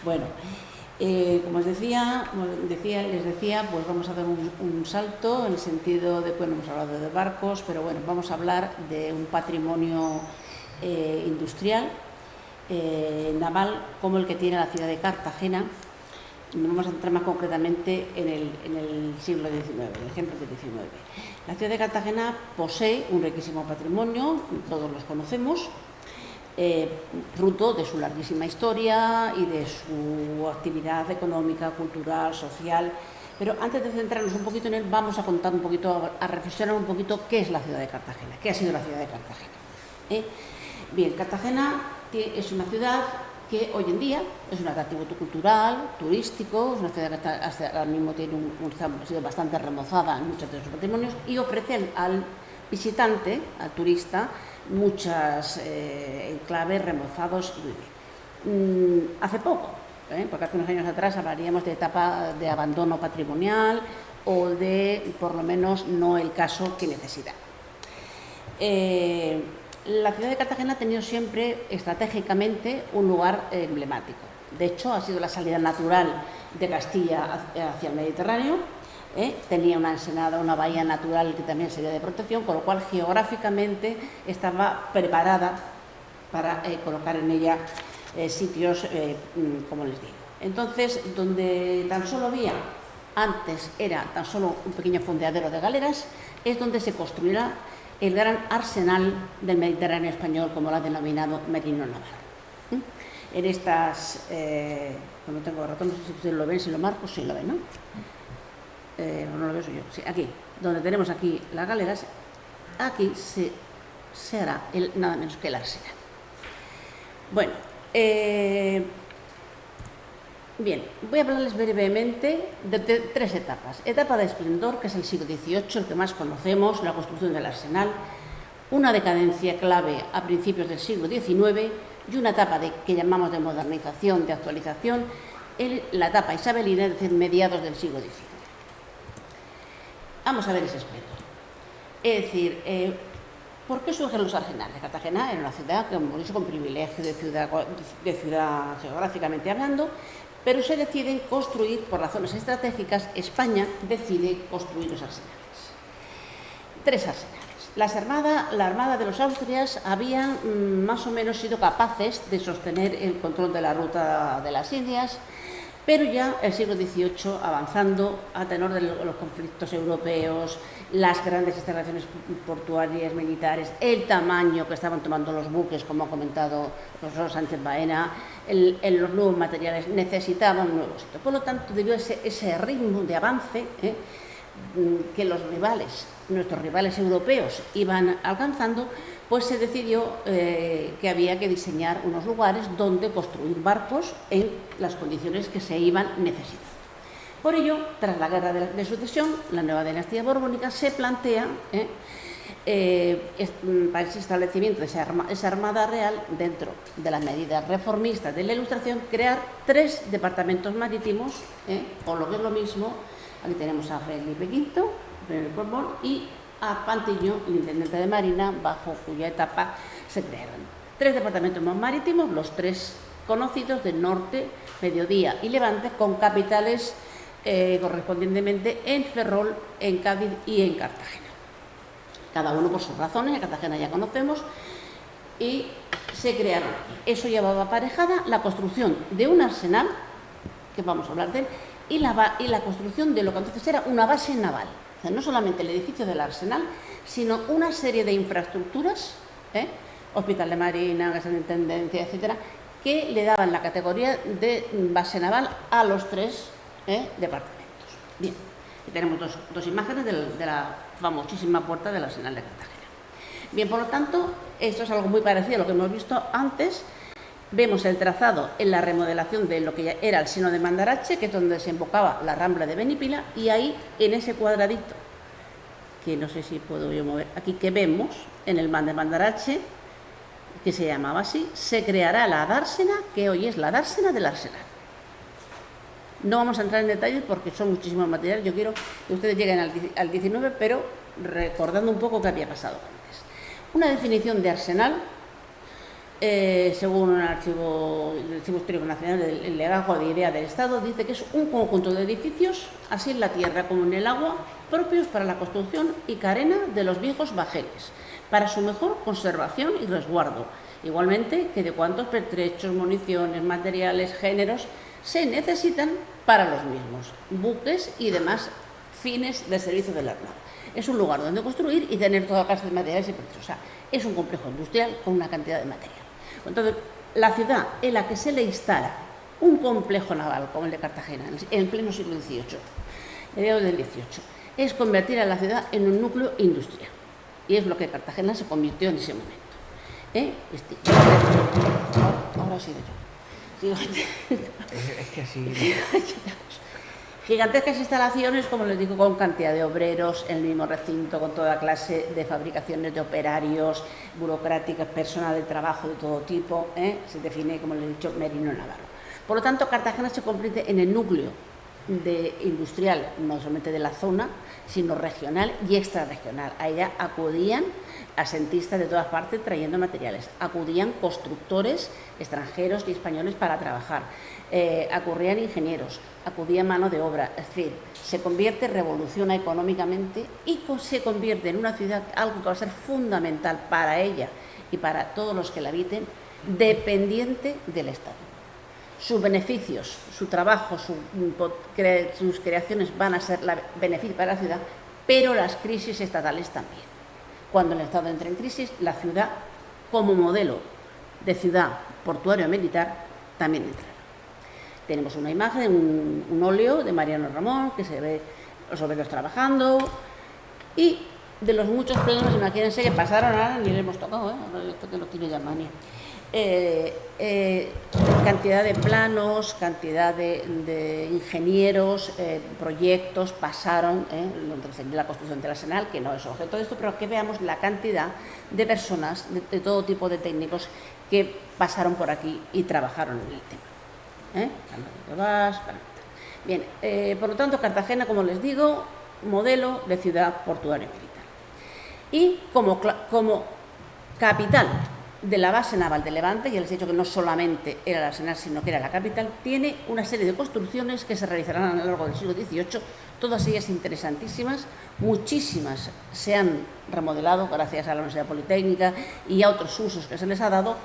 Bueno, como les decía, pues vamos a dar un salto en el sentido de, bueno, hemos hablado de barcos, pero bueno, vamos a hablar de un patrimonio industrial, naval, como el que tiene la ciudad de Cartagena. Nos vamos a centrar más concretamente en el siglo XIX, el ejemplo del XIX. La ciudad de Cartagena posee un riquísimo patrimonio, todos los conocemos, fruto de su larguísima historia y de su actividad económica, cultural, social. Pero antes de centrarnos un poquito en él, vamos a contar un poquito, a reflexionar un poquito qué es la ciudad de Cartagena, qué ha sido la ciudad de Cartagena. Bien, Cartagena es una ciudad que hoy en día es un atractivo cultural, turístico, es una ciudad que hasta mismo tiene ha sido bastante remozada en muchos de sus patrimonios y ofrece al visitante, al turista, muchas enclaves remozados y muy bien. Hace poco, porque hace unos años atrás hablaríamos de etapa de abandono patrimonial o de, por lo menos, no el caso que necesita. La ciudad de Cartagena ha tenido siempre estratégicamente un lugar emblemático. De hecho, ha sido la salida natural de Castilla hacia el Mediterráneo. Tenía una ensenada, una bahía natural que también sería de protección, con lo cual geográficamente estaba preparada para colocar en ella sitios, como les digo. Entonces, donde tan solo había, antes era tan solo un pequeño fondeadero de galeras, es donde se construirá el gran arsenal del Mediterráneo español, como lo ha denominado Merino Navarro. En estas, no tengo ratón, no sé si ustedes lo ven, si lo marco, sí lo ven, ¿no? No lo veo yo, sí, aquí, donde tenemos aquí las galeras, aquí se hará nada menos que el arsenal. Bueno, bien, voy a hablarles brevemente de tres etapas. Etapa de esplendor, que es el siglo XVIII, el que más conocemos, la construcción del arsenal, una decadencia clave a principios del siglo XIX y una etapa que llamamos de modernización, de actualización, la etapa isabelina, es decir, mediados del siglo XIX. Vamos a ver ese esplendor. Es decir, ¿por qué surgen los arsenales? Cartagena era una ciudad que hemos dicho con privilegio de ciudad geográficamente hablando, pero se deciden construir, por razones estratégicas, España decide construir los arsenales. Tres arsenales. La Armada de los Austrias habían más o menos sido capaces de sostener el control de la ruta de las Indias, pero ya el siglo XVIII, avanzando a tenor de los conflictos europeos, las grandes instalaciones portuarias, militares, el tamaño que estaban tomando los buques, como ha comentado el profesor Sánchez Baena, los nuevos materiales, necesitaban nuevos sitios. Por lo tanto, debido a ese ritmo de avance que los rivales, nuestros rivales europeos, iban alcanzando, pues se decidió que había que diseñar unos lugares donde construir barcos en las condiciones que se iban necesitando. Por ello, tras la guerra de sucesión, la nueva dinastía borbónica se plantea para ese establecimiento de esa armada real, dentro de las medidas reformistas de la Ilustración, crear 3 departamentos marítimos, o lo que es lo mismo, aquí tenemos a Felipe V, el Borbón, y a Pantiño, el intendente de Marina, bajo cuya etapa se crearon 3 departamentos más marítimos, los 3 conocidos de Norte, Mediodía y Levante, con capitales correspondientemente en Ferrol, en Cádiz y en Cartagena. Cada uno por sus razones, en Cartagena ya conocemos, y se crearon aquí. Eso llevaba aparejada la construcción de un arsenal, que vamos a hablar de él, y la construcción de lo que entonces era una base naval. O sea, no solamente el edificio del arsenal, sino una serie de infraestructuras, Hospital de Marina, Casa de Intendencia, etcétera, que le daban la categoría de base naval a los 3 departamentos. Bien, y tenemos dos imágenes de la famosísima puerta del arsenal de Cartagena. Bien, por lo tanto, esto es algo muy parecido a lo que hemos visto antes. Vemos el trazado en la remodelación de lo que ya era el seno de Mandarache, que es donde desembocaba la rambla de Benipila, y ahí, en ese cuadradito, que no sé si puedo yo mover, aquí que vemos, en el man de Mandarache, que se llamaba así, se creará la dársena, que hoy es la dársena del arsenal. No vamos a entrar en detalles porque son muchísimos materiales. Yo quiero que ustedes lleguen al 19, pero recordando un poco qué había pasado antes. Una definición de arsenal según el Archivo Histórico Nacional, el Legajo de Idea del Estado, dice que es un conjunto de edificios, así en la tierra como en el agua, propios para la construcción y carena de los viejos bajeles, para su mejor conservación y resguardo, igualmente que de cuantos pertrechos, municiones, materiales, géneros se necesitan para los mismos, buques y demás fines de servicio de la Armada. Es un lugar donde construir y tener toda clase de materiales y pertrechos. O sea, es un complejo industrial con una cantidad de material. Entonces, la ciudad en la que se le instala un complejo naval como el de Cartagena, en pleno siglo XVIII, mediados del XVIII, es convertir a la ciudad en un núcleo industrial. Y es lo que Cartagena se convirtió en ese momento. Ahora sí de yo. Es que así... Gigantescas instalaciones, como les digo, con cantidad de obreros, en el mismo recinto, con toda clase de fabricaciones de operarios, burocráticas, personal de trabajo de todo tipo, se define, como les he dicho, merino navarro. Por lo tanto, Cartagena se convierte en el núcleo industrial, no solamente de la zona, sino regional y extrarregional. A ella acudían asentistas de todas partes trayendo materiales, acudían constructores extranjeros y españoles para trabajar, acurrían ingenieros, acudía mano de obra, es decir, se convierte, revoluciona económicamente y se convierte en una ciudad, algo que va a ser fundamental para ella y para todos los que la habiten, dependiente del Estado. Sus beneficios, su trabajo, sus creaciones van a ser beneficio para la ciudad, pero las crisis estatales también. Cuando el Estado entra en crisis, la ciudad, como modelo de ciudad portuario militar, también entra. Tenemos una imagen, un óleo de Mariano Ramón, que se ve los obreros trabajando, y de los muchos planos, imagínense que pasaron, ahora ni le hemos tocado, esto que no tiene ya manía. Cantidad de planos, cantidad de ingenieros, proyectos pasaron, de la construcción del Arsenal, que no es objeto de esto, pero que veamos la cantidad de personas, de todo tipo de técnicos que pasaron por aquí y trabajaron en el tema. Bien, por lo tanto, Cartagena, como les digo, modelo de ciudad portuaria militar. Y como capital de la base naval de Levante, ya les he dicho que no solamente era el Arsenal, sino que era la capital, tiene una serie de construcciones que se realizarán a lo largo del siglo XVIII, todas ellas interesantísimas, muchísimas se han remodelado gracias a la Universidad Politécnica y a otros usos que se les ha dado,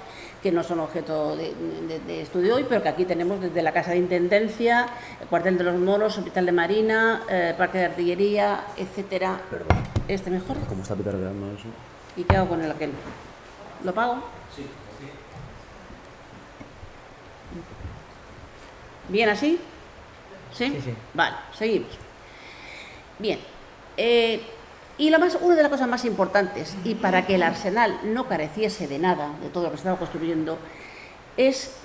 que no son objeto de estudio hoy, pero que aquí tenemos desde la Casa de Intendencia, el Cuartel de los Moros, Hospital de Marina, Parque de Artillería, etcétera. Perdón. ¿Este mejor? ¿Cómo está petardeando eso? ¿Y qué hago con el aquel? ¿Lo pago? Sí. ¿Bien así? ¿Sí? Sí. Vale, seguimos. Bien. Y una de las cosas más importantes, y para que el Arsenal no careciese de nada, de todo lo que se estaba construyendo, es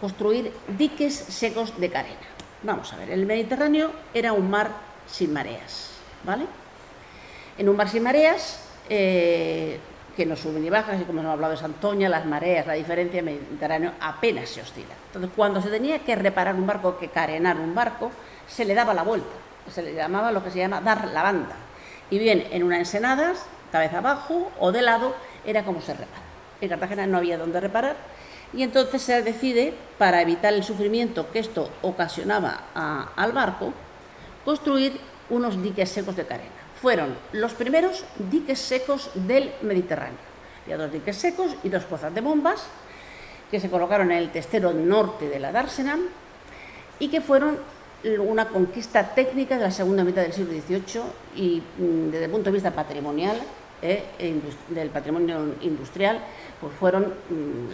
construir diques secos de carena. Vamos a ver, el Mediterráneo era un mar sin mareas, ¿vale? En un mar sin mareas, que no suben ni bajan, así como hemos hablado de Santoña, las mareas, la diferencia, el Mediterráneo apenas se oscila. Entonces, cuando se tenía que reparar un barco, que carenar un barco, se le daba la vuelta, se le llamaba lo que se llama dar la banda. Y bien, en una ensenada, cabeza abajo o de lado, era como se repara. En Cartagena no había donde reparar y entonces se decide, para evitar el sufrimiento que esto ocasionaba al barco, construir unos diques secos de carena. Fueron los primeros diques secos del Mediterráneo. Había 2 diques secos y 2 pozas de bombas que se colocaron en el testero norte de la Dársena y que fueron una conquista técnica de la segunda mitad del siglo XVIII y desde el punto de vista patrimonial, del patrimonio industrial, pues fueron,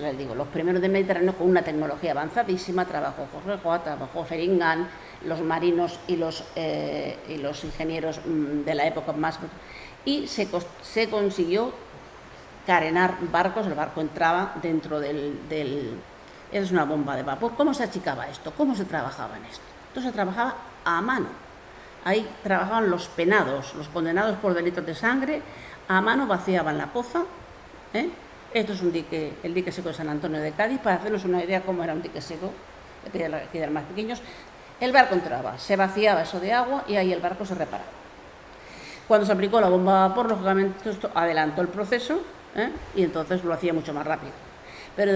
les digo, los primeros del Mediterráneo con una tecnología avanzadísima. Trabajó Jorge Joa, trabajó Feringán, los marinos y los ingenieros de la época más, y se consiguió carenar barcos. El barco entraba dentro es una bomba de vapor. ¿Cómo se achicaba esto? ¿Cómo se trabajaba en esto? Entonces se trabajaba a mano. Ahí trabajaban los penados, los condenados por delitos de sangre, a mano vaciaban la poza. Esto es el dique seco de San Antonio de Cádiz, para hacernos una idea cómo era un dique seco, que eran más pequeños. El barco entraba, se vaciaba eso de agua y ahí el barco se reparaba. Cuando se aplicó la bomba a vapor, lógicamente esto adelantó el proceso y entonces lo hacía mucho más rápido. Pero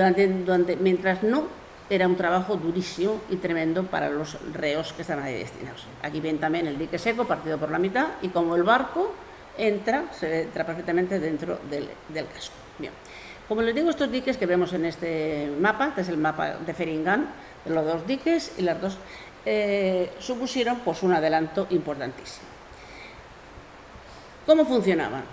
mientras no, era un trabajo durísimo y tremendo para los reos que estaban ahí destinados. Aquí ven también el dique seco partido por la mitad y como el barco se entra perfectamente dentro del casco. Bien. Como les digo, estos diques que vemos en este mapa, este es el mapa de Feringham, de los dos diques, y las dos supusieron pues un adelanto importantísimo. ¿Cómo funcionaban?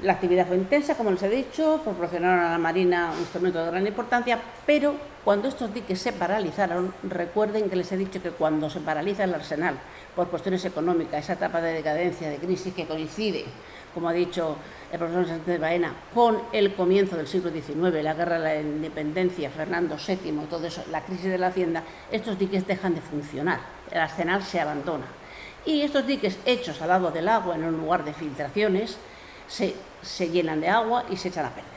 La actividad fue intensa, como les he dicho, proporcionaron a la Marina un instrumento de gran importancia, pero cuando estos diques se paralizaron, recuerden que les he dicho que cuando se paraliza el arsenal por cuestiones económicas, esa etapa de decadencia, de crisis que coincide, como ha dicho el profesor Sánchez Baena, con el comienzo del siglo XIX, la guerra de la independencia, Fernando VII, todo eso, la crisis de la hacienda, estos diques dejan de funcionar, el arsenal se abandona. Y estos diques hechos al lado del agua, en un lugar de filtraciones, se llenan de agua y se echan a perder.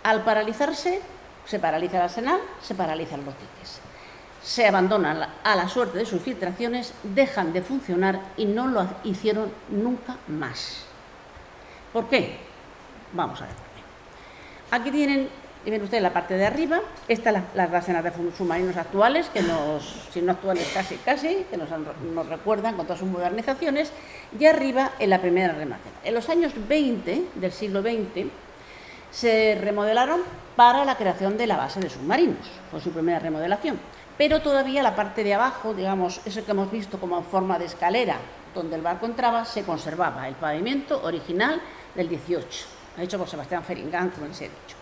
Al paralizarse, se paraliza el arsenal, se paralizan los diques. Se abandonan a la suerte de sus filtraciones, dejan de funcionar y no lo hicieron nunca más. ¿Por qué? Vamos a ver por qué. Aquí tienen, y ven ustedes la parte de arriba, están las arsenales de submarinos actuales, que si no actuales casi, que nos recuerdan con todas sus modernizaciones, y arriba en la primera remodelación. En los años 20 del siglo XX se remodelaron para la creación de la base de submarinos, fue su primera remodelación, pero todavía la parte de abajo, digamos, eso que hemos visto como en forma de escalera, donde el barco entraba, se conservaba el pavimento original del 18, hecho por Sebastián Feringham, como les he dicho.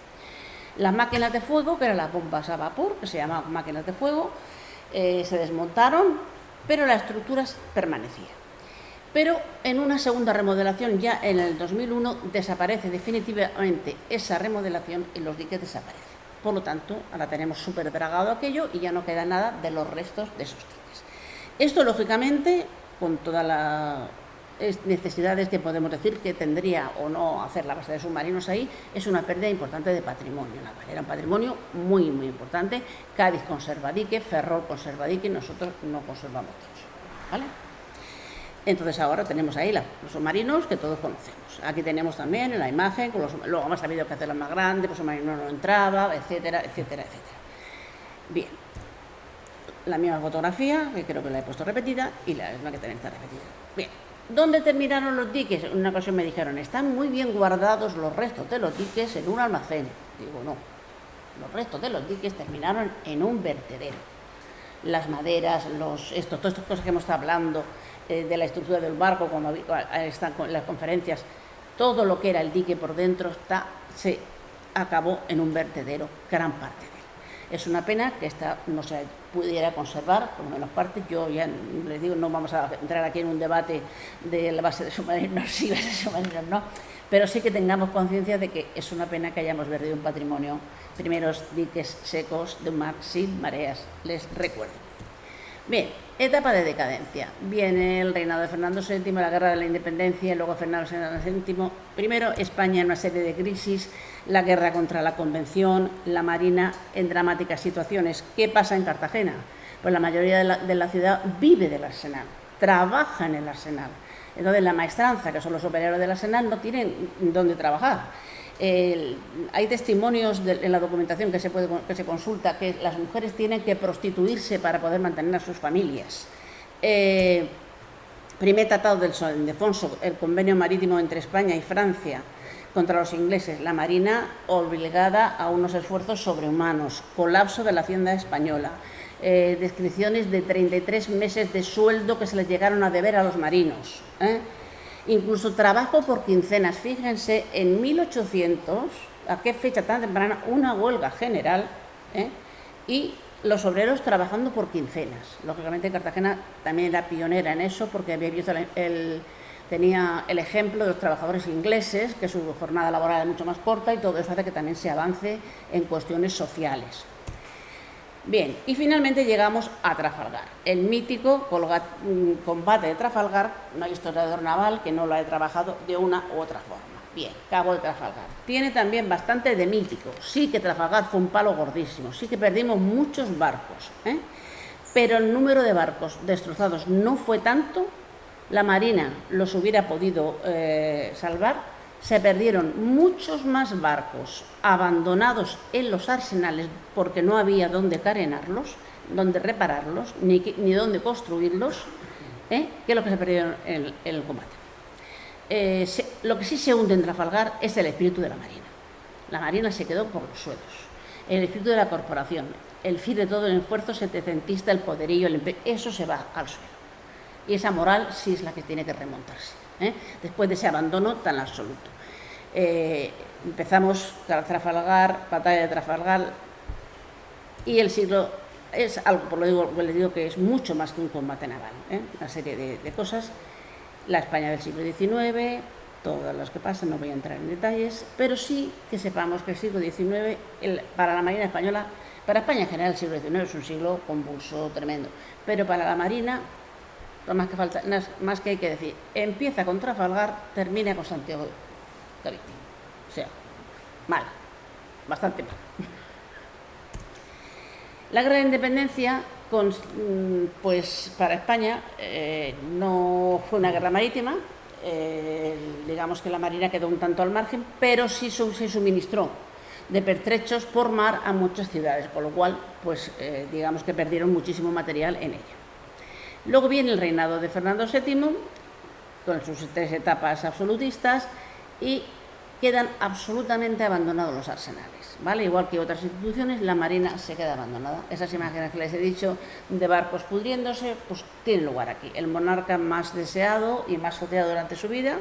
Las máquinas de fuego, que eran las bombas a vapor, que se llamaban máquinas de fuego, se desmontaron, pero la estructura permanecía. Pero en una segunda remodelación, ya en el 2001, desaparece definitivamente esa remodelación y los diques desaparecen. Por lo tanto, ahora tenemos súper dragado aquello y ya no queda nada de los restos de esos diques. Esto, lógicamente, con todas las necesidades que podemos decir que tendría o no hacer la base de submarinos ahí, es una pérdida importante de patrimonio naval. Era un patrimonio muy, muy importante. Cádiz conserva dique, Ferrol conserva dique y nosotros no conservamos todo. ¿Vale? Entonces ahora tenemos ahí los submarinos que todos conocemos. Aquí tenemos también en la imagen, luego hemos sabido que hacerla más grande, pues el submarino no entraba, etcétera, etcétera, etcétera. Bien. La misma fotografía, que creo que la he puesto repetida, y la misma que también está repetida. Bien. ¿Dónde terminaron los diques? En una ocasión me dijeron, están muy bien guardados los restos de los diques en un almacén. Digo, no, los restos de los diques terminaron en un vertedero. Las maderas, todas estas cosas que hemos estado hablando, de la estructura del barco, cuando están con las conferencias, todo lo que era el dique por dentro se acabó en un vertedero, gran parte de él. Es una pena que esta no se pudiera conservar, por lo menos parte. Yo ya les digo, no vamos a entrar aquí en un debate de la base de submarinos, sí, base de submarinos no, pero sí que tengamos conciencia de que es una pena que hayamos perdido un patrimonio, primeros diques secos de un mar sin mareas, les recuerdo. Bien, etapa de decadencia. Viene el reinado de Fernando VII, la guerra de la independencia, luego Fernando VII. Primero España en una serie de crisis, la guerra contra la Convención, la Marina en dramáticas situaciones. ¿Qué pasa en Cartagena? Pues la mayoría de la ciudad vive del arsenal, trabaja en el arsenal. Entonces la maestranza, que son los operarios del arsenal, no tienen dónde trabajar. Hay testimonios en la documentación que se consulta que las mujeres tienen que prostituirse para poder mantener a sus familias. Primer tratado del San Ildefonso, el convenio marítimo entre España y Francia contra los ingleses, la Marina obligada a unos esfuerzos sobrehumanos, colapso de la hacienda española, descripciones de 33 meses de sueldo que se les llegaron a deber a los marinos, incluso trabajo por quincenas. Fíjense, en 1800, a qué fecha tan temprana, una huelga general, y los obreros trabajando por quincenas. Lógicamente Cartagena también era pionera en eso, porque había visto tenía el ejemplo de los trabajadores ingleses, que su jornada laboral es mucho más corta, y todo eso hace que también se avance en cuestiones sociales. Bien, y finalmente llegamos a Trafalgar, el mítico combate de Trafalgar. No hay historiador naval que no lo haya trabajado de una u otra forma. Bien, Cabo de Trafalgar. Tiene también bastante de mítico. Sí que Trafalgar fue un palo gordísimo, sí que perdimos muchos barcos, pero el número de barcos destrozados no fue tanto. La Marina los hubiera podido salvar, se perdieron muchos más barcos abandonados en los arsenales porque no había dónde carenarlos, dónde repararlos, ni dónde construirlos, que lo que se perdieron en el combate. Lo que sí se hunde en Trafalgar es el espíritu de la Marina. La Marina se quedó por los suelos. El espíritu de la corporación, el fin de todo el esfuerzo setecentista, el poderío, el empeño, eso se va al suelo. Y esa moral sí es la que tiene que remontarse, después de ese abandono tan absoluto. Empezamos Trafalgar, batalla de Trafalgar, y el siglo es algo, por lo digo, les digo que es mucho más que un combate naval, una serie de cosas. La España del siglo XIX, todas las que pasan, no voy a entrar en detalles, pero sí que sepamos que el siglo XIX, para la Marina española, para España en general el siglo XIX es un siglo convulso, tremendo, pero para la Marina, más que hay que decir, empieza con Trafalgar, termina con Santiago de Cavite. O sea, mal, bastante mal. La Guerra de Independencia, pues para España no fue una guerra marítima, digamos que la Marina quedó un tanto al margen, pero sí se suministró de pertrechos por mar a muchas ciudades, con lo cual, pues digamos que perdieron muchísimo material en ella. Luego viene el reinado de Fernando VII, con sus 3 etapas absolutistas, y quedan absolutamente abandonados los arsenales, ¿vale? Igual que otras instituciones, la Marina se queda abandonada. Esas imágenes que les he dicho de barcos pudriéndose, pues tienen lugar aquí. El monarca más deseado y más odiado durante su vida,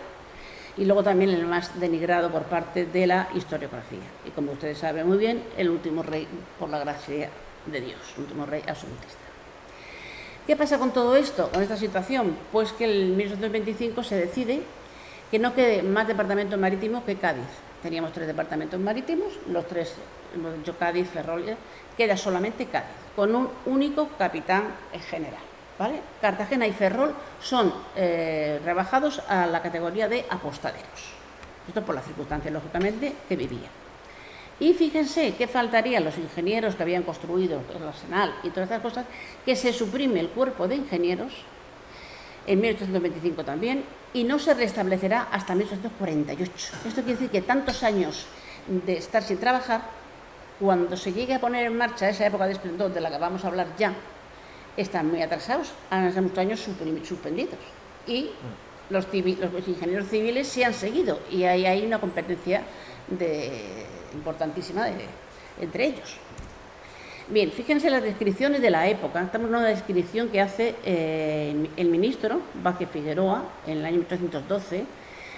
y luego también el más denigrado por parte de la historiografía. Y como ustedes saben muy bien, el último rey, por la gracia de Dios, el último rey absolutista. ¿Qué pasa con todo esto, con esta situación? Pues que en 1825 se decide que no quede más departamentos marítimos que Cádiz. Teníamos 3 departamentos marítimos, los 3, hemos dicho Cádiz, Ferrol, queda solamente Cádiz, con un único capitán general, ¿vale? Cartagena y Ferrol son rebajados a la categoría de apostaderos. Esto por las circunstancias, lógicamente, que vivían. Y fíjense qué faltarían los ingenieros que habían construido el arsenal y todas estas cosas, que se suprime el cuerpo de ingenieros en 1825 también, y no se restablecerá hasta 1848. Esto quiere decir que tantos años de estar sin trabajar, cuando se llegue a poner en marcha esa época de esplendor de la que vamos a hablar ya, están muy atrasados, han estado muchos años suspendidos. Y los ingenieros civiles se han seguido, y hay una competencia importantísima entre ellos. Bien, fíjense las descripciones de la época. Estamos en una descripción que hace el ministro Vázquez Figueroa en el año 1812.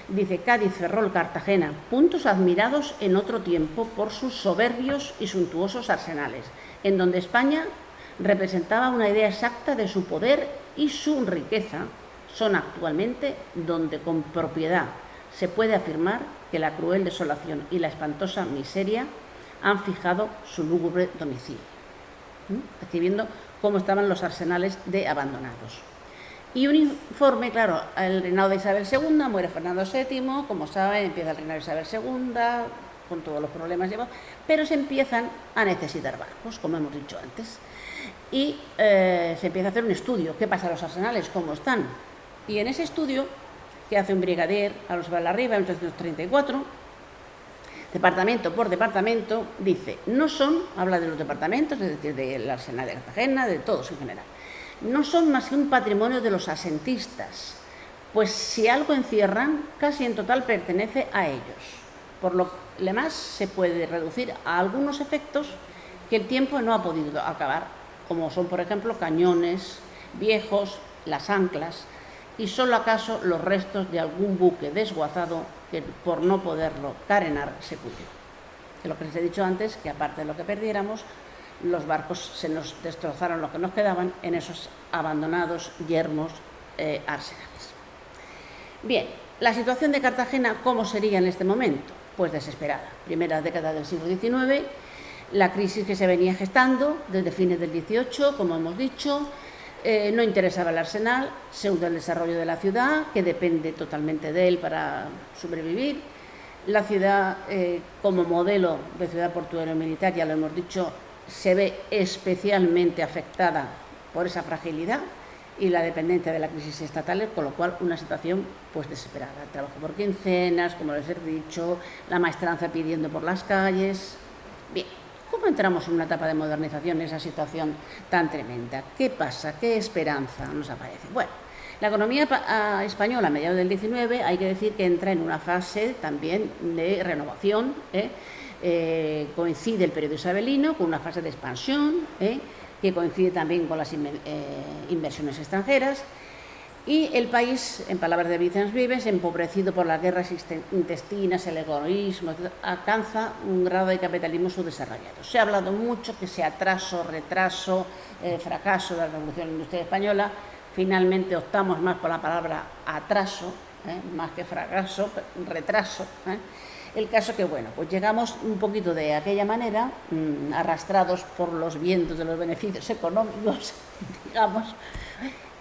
Dice: Cádiz, Ferrol, Cartagena, puntos admirados en otro tiempo por sus soberbios y suntuosos arsenales, en donde España representaba una idea exacta de su poder y su riqueza, son actualmente donde con propiedad se puede afirmar que la cruel desolación y la espantosa miseria han fijado su lúgubre domicilio. Describiendo cómo estaban los arsenales de abandonados. Y un informe, claro, el reinado de Isabel II, muere Fernando VII, como saben, empieza el reinado de Isabel II, con todos los problemas llevados, pero se empiezan a necesitar barcos, como hemos dicho antes, y se empieza a hacer un estudio, ¿qué pasa a los arsenales? ¿Cómo están? Y en ese estudio, que hace un brigadier a los Vallarriba en 1834, departamento por departamento, dice, no son, habla de los departamentos, es decir, del arsenal de Cartagena, de todos en general, no son más que un patrimonio de los asentistas, pues si algo encierran, casi en total pertenece a ellos. Por lo demás, se puede reducir a algunos efectos que el tiempo no ha podido acabar, como son, por ejemplo, cañones viejos, las anclas, y solo acaso los restos de algún buque desguazado que por no poderlo carenar se pudrió. Que lo que les he dicho antes, que aparte de lo que perdiéramos, los barcos se nos destrozaron lo que nos quedaban en esos abandonados, yermos arsenales. Bien, la situación de Cartagena, ¿cómo sería en este momento? Pues desesperada. Primera década del siglo XIX, la crisis que se venía gestando desde fines del XVIII, como hemos dicho, no interesaba el arsenal, se hunde el desarrollo de la ciudad, que depende totalmente de él para sobrevivir. La ciudad, como modelo de ciudad portuaria militar, ya lo hemos dicho, se ve especialmente afectada por esa fragilidad y la dependencia de la crisis estatales, con lo cual una situación pues desesperada. Trabajo por quincenas, como les he dicho, la maestranza pidiendo por las calles. Bien, ¿cómo entramos en una etapa de modernización en esa situación tan tremenda? ¿Qué pasa? ¿Qué esperanza nos aparece? Bueno, la economía española a mediados del 19 hay que decir que entra en una fase también de renovación, coincide el periodo isabelino con una fase de expansión, que coincide también con las inversiones extranjeras, y el país, en palabras de Vicens Vives, empobrecido por las guerras intestinas, el egoísmo, alcanza un grado de capitalismo subdesarrollado. Se ha hablado mucho que ese atraso, retraso, fracaso de la Revolución Industrial Española. Finalmente optamos más por la palabra atraso, más que fracaso, retraso. El caso que, bueno, pues llegamos un poquito de aquella manera, arrastrados por los vientos de los beneficios económicos, digamos,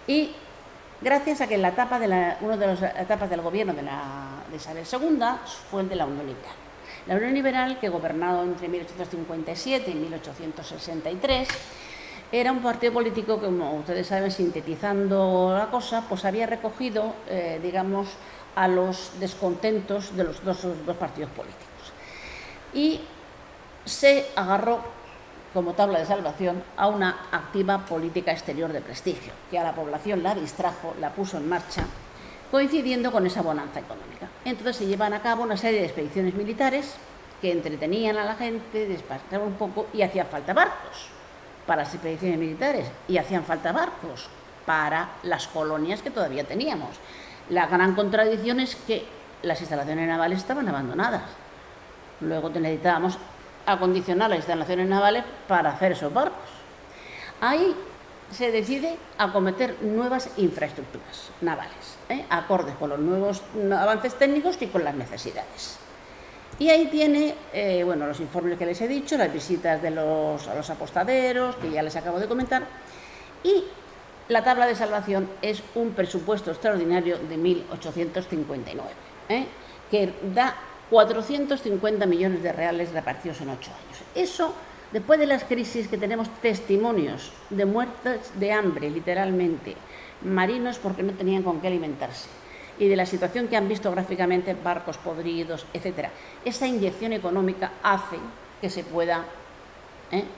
y gracias a que una de las etapas del gobierno de Isabel II fue el de la Unión Liberal. La Unión Liberal, que gobernó entre 1857 y 1863, era un partido político que, como ustedes saben, sintetizando la cosa, pues había recogido, digamos, a los descontentos de los dos partidos políticos. Y se agarró como tabla de salvación a una activa política exterior de prestigio, que a la población la distrajo, la puso en marcha, coincidiendo con esa bonanza económica. Entonces se llevan a cabo una serie de expediciones militares que entretenían a la gente, despachaban un poco, y hacían falta barcos para las expediciones militares, y hacían falta barcos para las colonias que todavía teníamos. La gran contradicción es que las instalaciones navales estaban abandonadas. Luego necesitábamos acondicionar las instalaciones navales para hacer esos barcos. Ahí se decide acometer nuevas infraestructuras navales, acordes con los nuevos avances técnicos y con las necesidades. Y ahí tiene, bueno, los informes que les he dicho, las visitas a los apostaderos, que ya les acabo de comentar, y la tabla de salvación es un presupuesto extraordinario de 1859, que da 450 millones de reales repartidos en 8 años. Eso, después de las crisis que tenemos testimonios de muertes de hambre, literalmente, marinos porque no tenían con qué alimentarse, y de la situación que han visto gráficamente, barcos podridos, etc. Esa inyección económica hace que se pueda,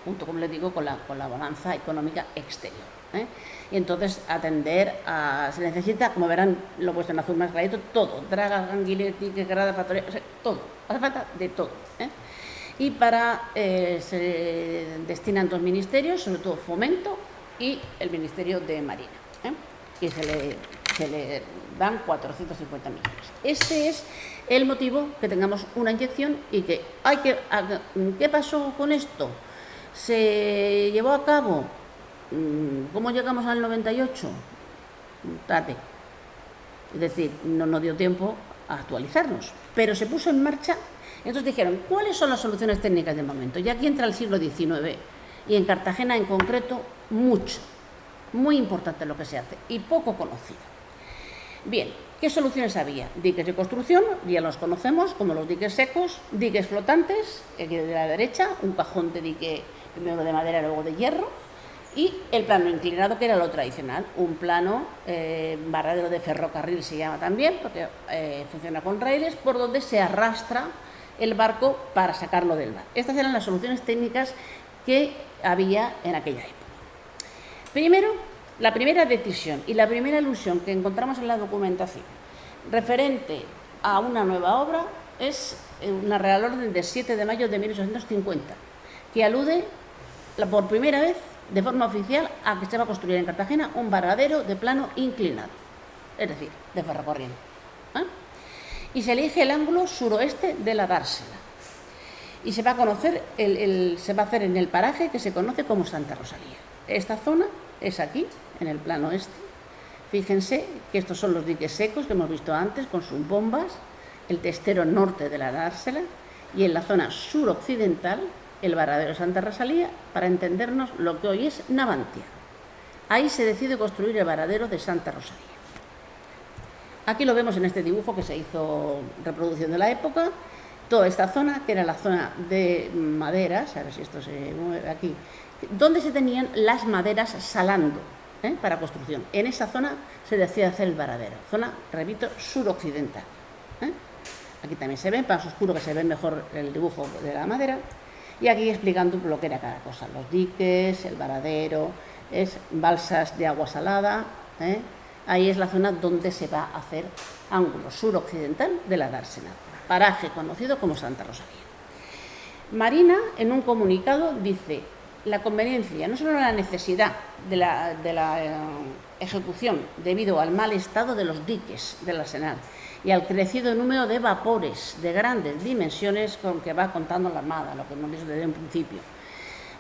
junto, como les digo, con la bonanza económica exterior. Y entonces se necesita, como verán, lo he puesto en azul más clarito, todo, dragas, ganguiletti, grada, factoría, o sea, todo, hace falta de todo. Y se destinan dos ministerios, sobre todo Fomento y el Ministerio de Marina, y se le dan 450 millones. Este es el motivo que tengamos una inyección y que ¿qué pasó con esto? ¿Se llevó a cabo? ¿Cómo llegamos al 98? Tarde. Es decir, no nos dio tiempo a actualizarnos, pero se puso en marcha. Entonces dijeron, ¿cuáles son las soluciones técnicas del momento? Y aquí entra el siglo XIX, y en Cartagena en concreto, mucho, muy importante lo que se hace, y poco conocido. Bien, ¿qué soluciones había? Diques de construcción, ya los conocemos, como los diques secos, diques flotantes, aquí de la derecha, un cajón de dique, primero de madera, luego de hierro, y el plano inclinado, que era lo tradicional, un plano, barradero de ferrocarril se llama también, porque funciona con raíles, por donde se arrastra el barco para sacarlo del mar. Estas eran las soluciones técnicas que había en aquella época. Primero, la primera decisión y la primera alusión que encontramos en la documentación referente a una nueva obra es una Real Orden de 7 de mayo de 1850, que alude por primera vez de forma oficial a que se va a construir en Cartagena un varadero de plano inclinado, es decir, de ferrocorriente. Y se elige el ángulo suroeste de la dársena. Y se va a conocer, se va a hacer en el paraje que se conoce como Santa Rosalía. Esta zona es aquí, en el plano este. Fíjense que estos son los diques secos que hemos visto antes, con sus bombas, el testero norte de la dársena, y en la zona suroccidental el varadero Santa Rosalía, para entendernos lo que hoy es Navantia. Ahí se decide construir el varadero de Santa Rosalía. Aquí lo vemos en este dibujo que se hizo reproducción de la época. Toda esta zona, que era la zona de maderas, a ver si esto se mueve aquí, donde se tenían las maderas salando. para construcción. En esa zona se decide hacer el varadero, zona, repito, suroccidental. Aquí también se ve, más oscuro que se ve mejor el dibujo de la madera, y aquí explicando lo que era cada cosa, los diques, el varadero, balsas de agua salada, ahí es la zona donde se va a hacer ángulo suroccidental de la dársena, paraje conocido como Santa Rosalía. Marina, en un comunicado, dice la conveniencia, no solo la necesidad de la ejecución debido al mal estado de los diques del arsenal y al crecido número de vapores de grandes dimensiones con que va contando la Armada, lo que hemos dicho desde un principio,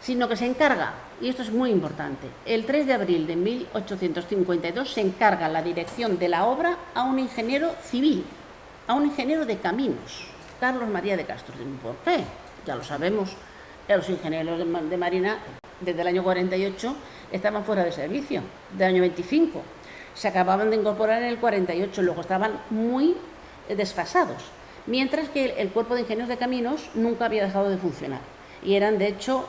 sino que se encarga, y esto es muy importante, el 3 de abril de 1852 se encarga la dirección de la obra a un ingeniero civil, a un ingeniero de caminos, Carlos María de Castro. ¿Por qué? Ya lo sabemos, los ingenieros de Marina desde el año 48 estaban fuera de servicio, del año 25. Se acababan de incorporar en el 48, luego estaban muy desfasados, mientras que el cuerpo de ingenieros de caminos nunca había dejado de funcionar. Y eran, de hecho,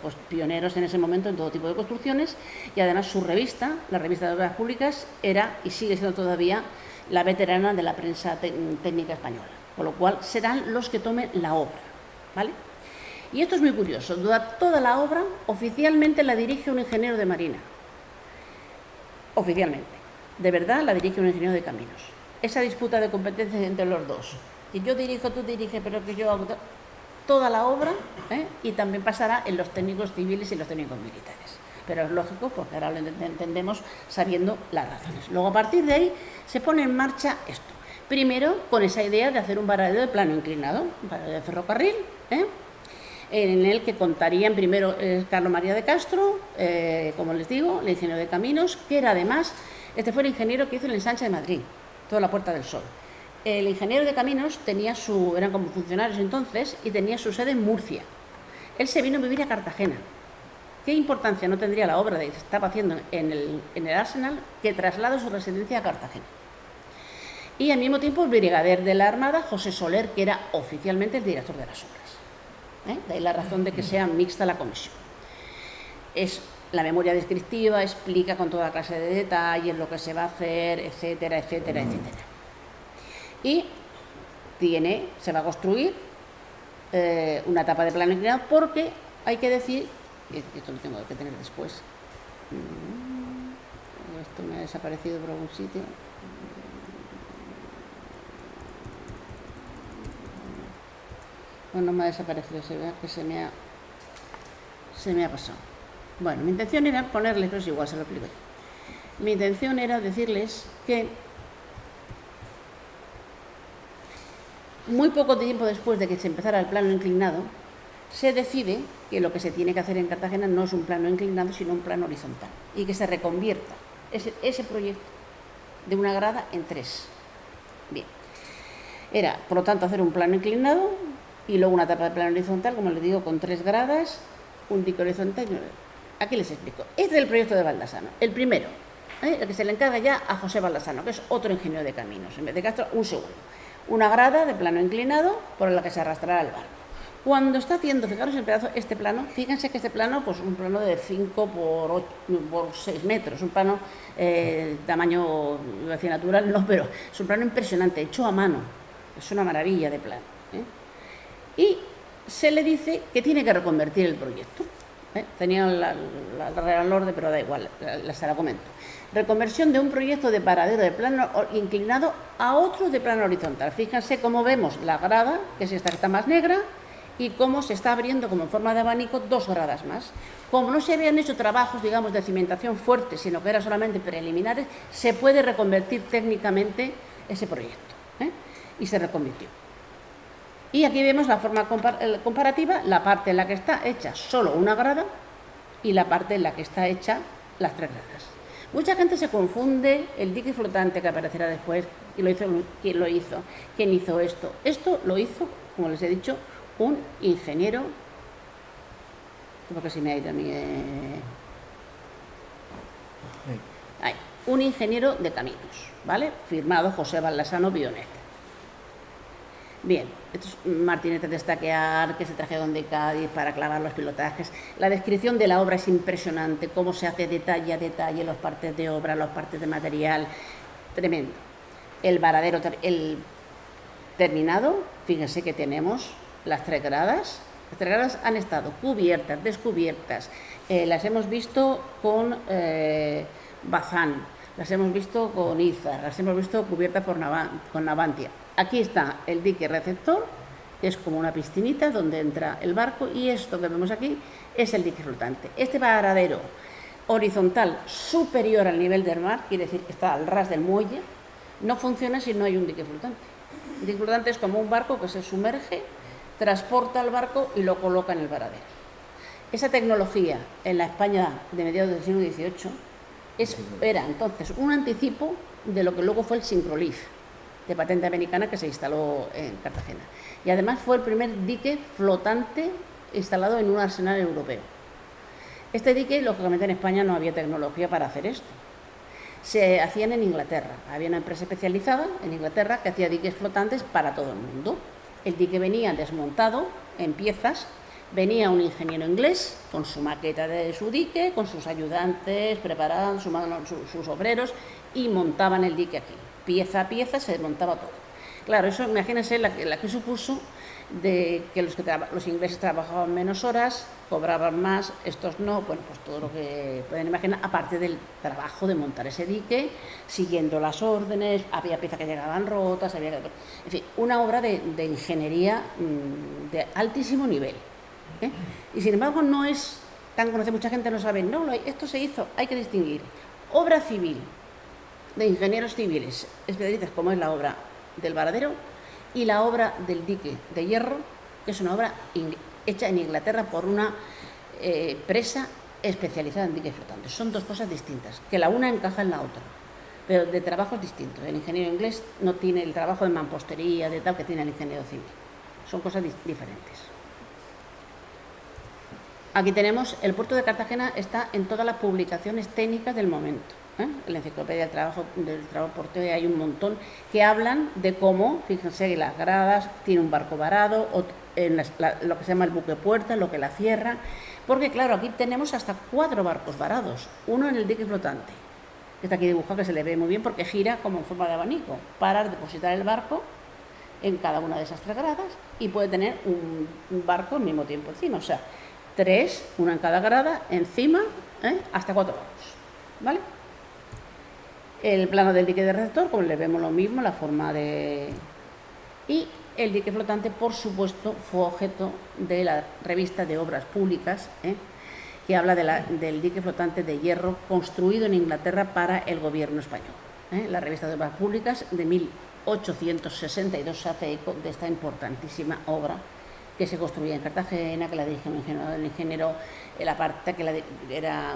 pues pioneros en ese momento en todo tipo de construcciones, y además su revista, la revista de Obras Públicas, era y sigue siendo todavía la veterana de la prensa técnica española, con lo cual serán los que tomen la obra, ¿vale? Y esto es muy curioso, toda la obra oficialmente la dirige un ingeniero de Marina, oficialmente, de verdad la dirige un ingeniero de caminos. Esa disputa de competencias entre los dos, que yo dirijo, tú diriges, pero que yo hago toda la obra, y también pasará en los técnicos civiles y los técnicos militares. Pero es lógico, porque ahora lo entendemos sabiendo las razones. Luego, a partir de ahí, se pone en marcha esto. Primero, con esa idea de hacer un varadero de plano inclinado, un varadero de ferrocarril, en el que contarían primero Carlos María de Castro, como les digo, el ingeniero de caminos, que era además, este fue el ingeniero que hizo el ensanche de Madrid, toda la Puerta del Sol. El ingeniero de caminos eran como funcionarios entonces, y tenía su sede en Murcia. Él se vino a vivir a Cartagena. ¿Qué importancia no tendría la obra que estaba haciendo en el Arsenal que traslada su residencia a Cartagena? Y al mismo tiempo el brigadier de la Armada, José Soler, que era oficialmente el director de las obras. De ahí la razón de que sea mixta la comisión. Es la memoria descriptiva, explica con toda clase de detalles lo que se va a hacer, etcétera, etcétera, etcétera. Y se va a construir una etapa de plano inclinado, porque hay que decir, y esto lo tengo que tener después, esto me ha desaparecido por algún sitio, bueno, no me ha desaparecido, se ve que se me ha pasado. Bueno, mi intención era ponerles, pero es igual, se lo explico yo. Mi intención era decirles que muy poco tiempo después de que se empezara el plano inclinado, se decide que lo que se tiene que hacer en Cartagena no es un plano inclinado, sino un plano horizontal, y que se reconvierta ese proyecto de una grada en 3. Bien. Era, por lo tanto, hacer un plano inclinado y luego una etapa de plano horizontal, como les digo, con 3 gradas, un dique horizontal. Aquí les explico. Este es el proyecto de Baldassano, el primero, el que se le encarga ya a José Baldassano, que es otro ingeniero de caminos, en vez de Castro, un segundo. Una grada de plano inclinado por la que se arrastrará el barco. Cuando está haciendo, fijaros el pedazo, este plano, fíjense que este plano, pues un plano de 5 por 6 metros, un plano tamaño, iba a decir natural, no, pero es un plano impresionante, hecho a mano, es una maravilla de plano. Y se le dice que tiene que reconvertir el proyecto. Tenía el orden, pero da igual, se la comento. Reconversión de un proyecto de paradero de plano inclinado a otro de plano horizontal. Fíjense cómo vemos la grada, que es esta que está más negra, y cómo se está abriendo como en forma de abanico 2 gradas más. Como no se habían hecho trabajos, digamos, de cimentación fuertes, sino que eran solamente preliminares, se puede reconvertir técnicamente ese proyecto. Y se reconvirtió. Y aquí vemos la forma comparativa, la parte en la que está hecha solo una grada y la parte en la que está hecha las 3 gradas. Mucha gente se confunde el dique flotante que aparecerá después, y lo hizo, ¿quién lo hizo? ¿Quién hizo esto? Esto lo hizo, como les he dicho, un ingeniero, porque se me ha ido a mí, un ingeniero de caminos, ¿vale? Firmado José Baldassano Bionet. Bien, estos martinetes de estaquear, que se trajeron de Cádiz para clavar los pilotajes. La descripción de la obra es impresionante, cómo se hace detalle a detalle los partes de obra, los partes de material, tremendo. El varadero terminado, fíjense que tenemos las 3 gradas. Las 3 gradas han estado cubiertas, descubiertas, las hemos visto con Bazán, las hemos visto con Izar, las hemos visto cubiertas con Navantia. Aquí está el dique receptor, que es como una piscinita donde entra el barco, y esto que vemos aquí es el dique flotante. Este varadero horizontal superior al nivel del mar, quiere decir que está al ras del muelle, no funciona si no hay un dique flotante. El dique flotante es como un barco que se sumerge, transporta el barco y lo coloca en el varadero. Esa tecnología en la España de mediados del siglo XVIII era entonces un anticipo de lo que luego fue el Syncrolift, de patente americana, que se instaló en Cartagena. Y además fue el primer dique flotante instalado en un arsenal europeo. Este dique, lógicamente, en España no había tecnología para hacer esto. Se hacían en Inglaterra. Había una empresa especializada en Inglaterra que hacía diques flotantes para todo el mundo. El dique venía desmontado en piezas. Venía un ingeniero inglés con su maqueta de su dique, con sus ayudantes, preparaban sus obreros y montaban el dique aquí. Pieza a pieza se desmontaba todo. Claro, eso imagínense la que supuso de que los ingleses trabajaban menos horas, cobraban más, estos no, bueno, pues todo lo que pueden imaginar, aparte del trabajo de montar ese dique, siguiendo las órdenes, había piezas que llegaban rotas, en fin, una obra de ingeniería de altísimo nivel. Y sin embargo no es tan conocido, mucha gente no sabe, no, esto se hizo, hay que distinguir obra civil de ingenieros civiles especialistas, como es la obra del varadero, y la obra del dique de hierro, que es una obra hecha en Inglaterra por una empresa especializada en diques flotantes. Son dos cosas distintas, que la una encaja en la otra, pero de trabajos distintos. El ingeniero inglés no tiene el trabajo de mampostería, de tal, que tiene el ingeniero civil. Son cosas diferentes. Aquí tenemos, el puerto de Cartagena está en todas las publicaciones técnicas del momento. En la enciclopedia del trabajo portuario hay un montón que hablan de cómo, fíjense, que las gradas tiene un barco varado, en lo que se llama el buque puerta, lo que la cierra, porque claro, aquí tenemos hasta 4 barcos varados, uno en el dique flotante, que está aquí dibujado, que se le ve muy bien porque gira como en forma de abanico, para depositar el barco en cada una de esas 3 gradas y puede tener un barco al mismo tiempo encima, o sea, 3, una en cada grada, encima, hasta 4 barcos, ¿vale? El plano del dique de receptor, como le vemos lo mismo, la forma de... Y el dique flotante, por supuesto, fue objeto de la revista de obras públicas, que habla del dique flotante de hierro construido en Inglaterra para el gobierno español. La revista de obras públicas de 1862 se hace eco de esta importantísima obra que se construía en Cartagena, que la dirigió el ingeniero, la parte que era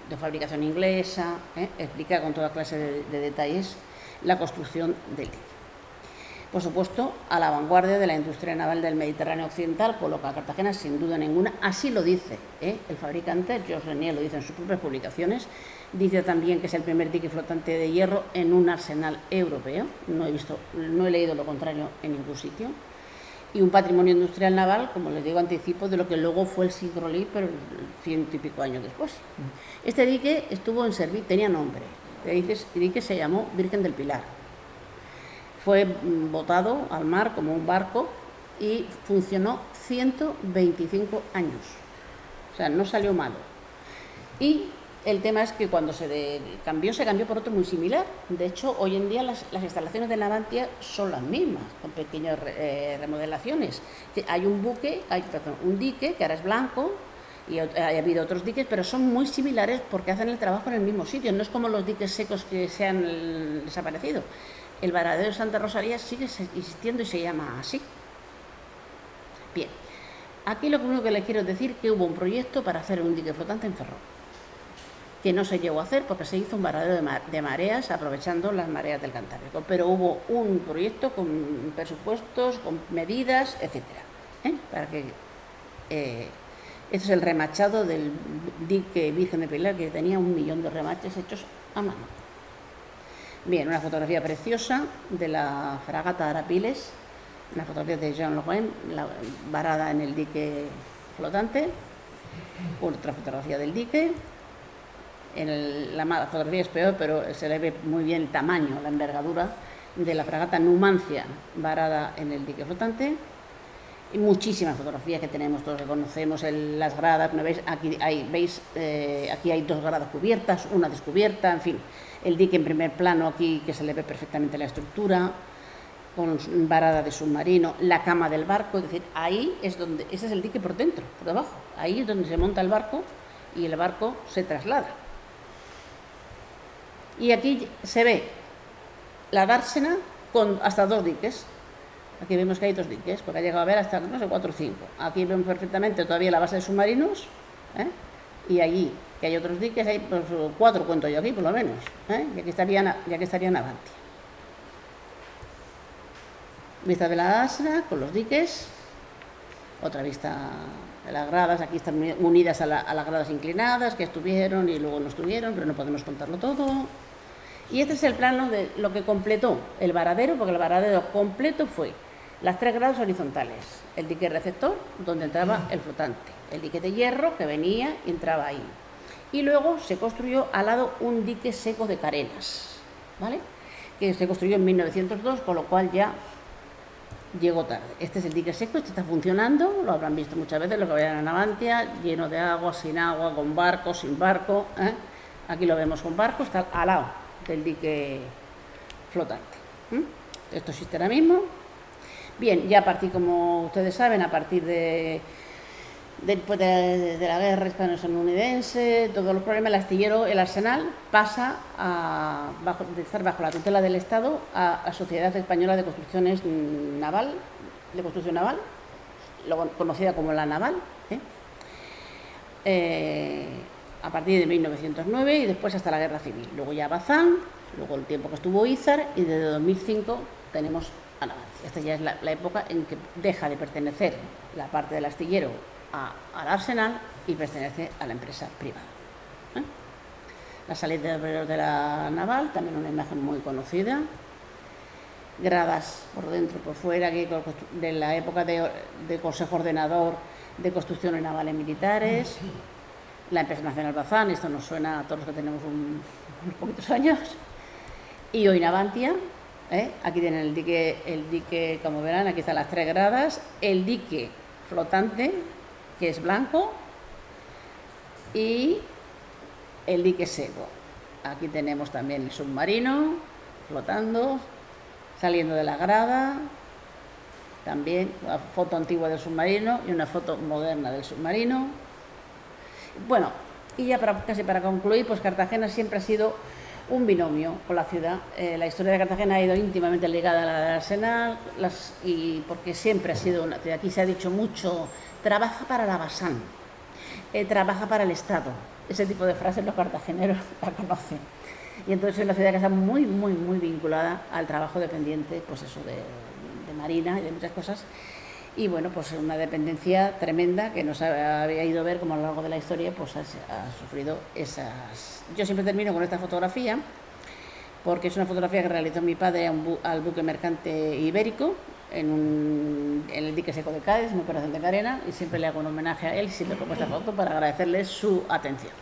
de fabricación inglesa, explica con toda clase de detalles la construcción del dique. Por supuesto, a la vanguardia de la industria naval del Mediterráneo occidental, coloca a Cartagena sin duda ninguna, así lo dice el fabricante, Georges Renier lo dice en sus propias publicaciones, dice también que es el primer dique flotante de hierro en un arsenal europeo, no he leído lo contrario en ningún sitio, y un patrimonio industrial naval, como les digo, anticipo de lo que luego fue el Syncrolift, pero 100 y pico años después. Este dique estuvo en servicio, tenía nombre, el dique se llamó Virgen del Pilar. Fue botado al mar como un barco y funcionó 125 años, o sea, no salió malo. Y el tema es que cuando se cambió por otro muy similar. De hecho, hoy en día las instalaciones de Navantia son las mismas, con pequeñas remodelaciones. Hay un dique que ahora es blanco, y ha habido otros diques, pero son muy similares porque hacen el trabajo en el mismo sitio. No es como los diques secos que se han desaparecido. El varadero de Santa Rosalía sigue existiendo y se llama así. Bien, aquí lo único que les quiero decir es que hubo un proyecto para hacer un dique flotante en Ferrol, que no se llegó a hacer porque se hizo un varadero de mareas aprovechando las mareas del Cantábrico, pero hubo un proyecto con presupuestos, con medidas, etcétera, para que este es el remachado del dique Virgen de Pilar, que tenía 1 millón de remaches hechos a mano. Bien, una fotografía preciosa de la fragata Arapiles, Una fotografía de Jean Lorrain, varada en el dique flotante. Otra fotografía del dique. La mala fotografía es peor, pero se le ve muy bien el tamaño, la envergadura de la fragata Numancia varada en el dique flotante. Y muchísimas fotografías que tenemos todos, que conocemos, las gradas, ¿no veis? Aquí hay 2 gradas cubiertas, una descubierta, en fin, el dique en primer plano aquí, que se le ve perfectamente la estructura, con varada de submarino, la cama del barco, es decir, ahí es donde, ese es el dique por dentro, por debajo, ahí es donde se monta el barco y el barco se traslada. Y aquí se ve la dársena con hasta 2 diques. Aquí vemos que hay 2 diques, porque ha llegado a ver hasta, no sé, 4 o 5. Aquí vemos perfectamente todavía la base de submarinos, y allí, que hay otros diques, hay pues, 4 cuento yo aquí, por lo menos, y aquí estaría Navantia. Vista de la dársena con los diques, otra vista de las gradas, aquí están unidas a las gradas inclinadas, que estuvieron y luego no estuvieron, pero no podemos contarlo todo. Y este es el plano de lo que completó el varadero, porque el varadero completo fue las 3 gradas horizontales, el dique receptor, donde entraba el flotante, el dique de hierro que venía y entraba ahí. Y luego se construyó al lado un dique seco de carenas, ¿vale? Que se construyó en 1902, con lo cual ya llegó tarde. Este es el dique seco, este está funcionando, lo habrán visto muchas veces, lo que vayan a Navantia, lleno de agua, sin agua, con barco, sin barco. Aquí lo vemos con barco, está al lado del dique flotante. Esto existe ahora mismo. Bien, ya a partir, como ustedes saben, a partir después de la guerra hispano-estadounidense, todos los problemas, el astillero, el Arsenal, pasa de estar bajo la tutela del Estado a la Sociedad Española de Construcción Naval, conocida como la Naval, a partir de 1909 y después hasta la Guerra Civil. Luego ya Bazán, luego el tiempo que estuvo Izar y desde 2005 tenemos a Navantia. Esta ya es la época en que deja de pertenecer la parte del astillero al Arsenal y pertenece a la empresa privada. La salida de la naval, también una imagen muy conocida. Gradas por dentro, por fuera, aquí de la época de Consejo Ordenador de Construcciones Navales Militares. La empresa nacional Bazán, esto nos suena a todos los que tenemos unos poquitos años. Y hoy Navantia, aquí tienen el dique, como verán, aquí están las 3 gradas, el dique flotante, que es blanco, y el dique seco. Aquí tenemos también el submarino flotando, saliendo de la grada, también una foto antigua del submarino y una foto moderna del submarino. Bueno, y ya casi para concluir, pues Cartagena siempre ha sido un binomio con la ciudad. La historia de Cartagena ha ido íntimamente ligada a la del Arsenal, y porque siempre ha sido una ciudad, aquí se ha dicho mucho, trabaja para la Bazán, trabaja para el Estado. Ese tipo de frases los cartageneros la conocen. Y entonces es una ciudad que está muy, muy, muy vinculada al trabajo dependiente, pues eso, de marina y de muchas cosas. Y bueno, pues una dependencia tremenda que nos había ido a ver como a lo largo de la historia, pues ha sufrido esas... Yo siempre termino con esta fotografía, porque es una fotografía que realizó mi padre al buque mercante ibérico, en el dique seco de Cádiz, en Operación de Carena, y siempre le hago un homenaje a él, siempre pongo esta foto para agradecerle su atención.